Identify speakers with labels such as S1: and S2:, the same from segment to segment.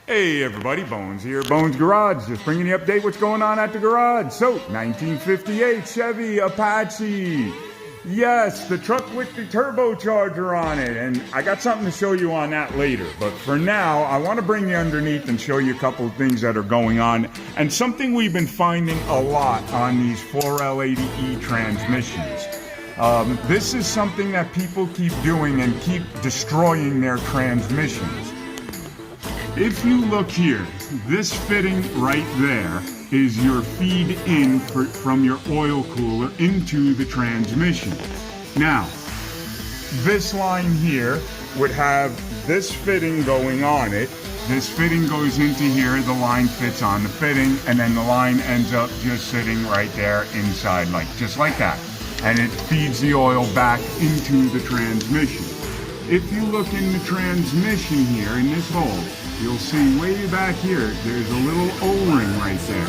S1: Hey everybody, Bones here, Bones Garage, just bringing you an update what's going on at the garage. So, 1958 Chevy Apache. Yes, the truck with the turbocharger on it, and I got something to show you on that later. But for now, I want to bring you underneath and show you a couple of things that are going on, and something we've been finding a lot on these 4L80E transmissions. This is something that people keep doing and keep destroying their transmissions. If you look here, this fitting right there is your feed in from your oil cooler into the transmission. Now, this line here would have this fitting going on it. This fitting goes into here, the line fits on the fitting, and then the line ends up just sitting right there inside, just like that. And it feeds the oil back into the transmission. If you look in the transmission here, in this hole, you'll see way back here, there's a little O-ring right there.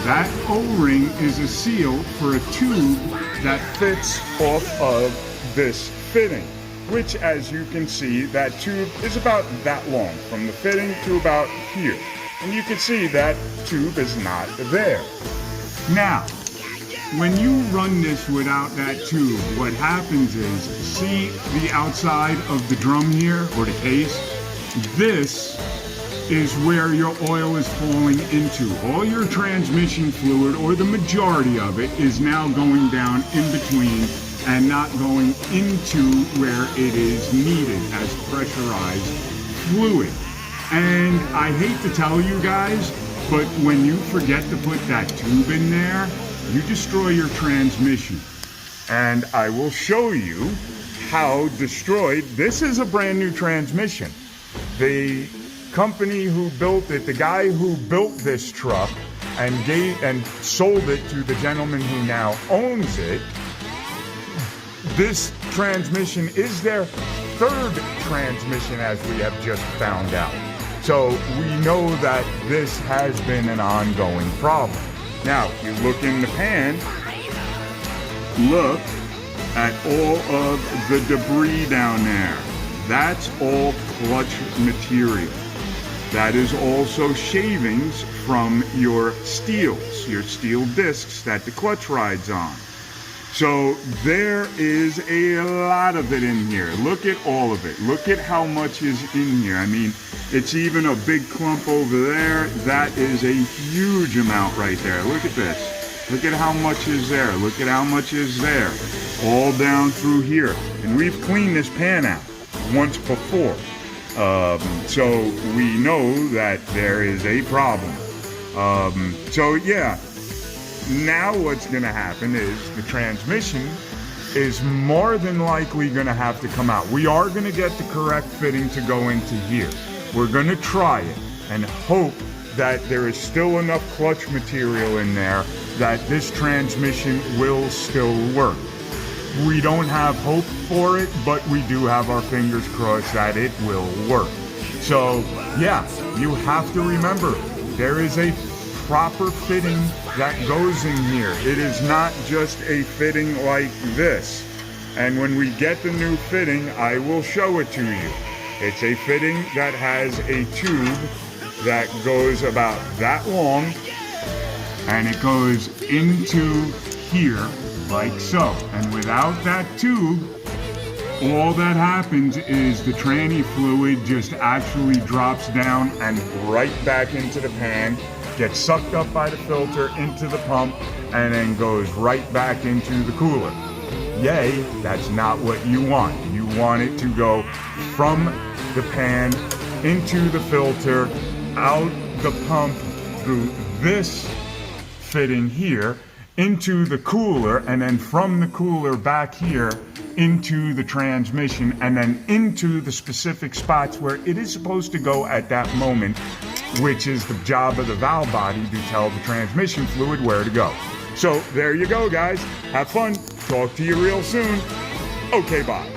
S1: That O-ring is a seal for a tube that fits off of this fitting, which, as you can see, that tube is about that long, from the fitting to about here. And you can see that tube is not there. Now, when you run this without that tube, what happens is, see the outside of the drum here, or the case? This is where your oil is falling into. All your transmission fluid, or the majority of it, is now going down in between and not going into where it is needed as pressurized fluid. And I hate to tell you guys, but when you forget to put that tube in there, you destroy your transmission. And I will show you how destroyed. This is a brand new transmission. The company who built it, the guy who built this truck and sold it to the gentleman who now owns it, this transmission is their third transmission, as we have just found out. So we know that this has been an ongoing problem. Now, if you look in the pan, look at all of the debris down there. That's all clutch material. That is also shavings from your steel discs that the clutch rides on. So there is a lot of it in here. Look at all of it. Look at how much is in here. I mean, it's even a big clump over there. That is a huge amount right there. Look at this. Look at how much is there. Look at how much is there. All down through here. And we've cleaned this pan out once before. So we know that there is a problem. So yeah, now what's going to happen is the transmission is more than likely going to have to come out. We are going to get the correct fitting to go into here. We're going to try it and hope that there is still enough clutch material in there that this transmission will still work. We don't have hope for it, but we do have our fingers crossed that it will work. So yeah, you have to remember, there is a proper fitting that goes in here. It is not just a fitting like this. And when we get the new fitting, I will show it to you. It's a fitting that has a tube that goes about that long, and it goes into here like so. And without that tube, all that happens is the tranny fluid just actually drops down and right back into the pan, gets sucked up by the filter into the pump, and then goes right back into the cooler. Yay, that's not what you want. You want it to go from the pan into the filter, out the pump, through this fitting here, into the cooler, and then from the cooler back here into the transmission, and then into the specific spots where it is supposed to go at that moment, which is the job of the valve body to tell the transmission fluid where to go. So there you go, guys. Have fun. Talk to you real soon. Okay, bye.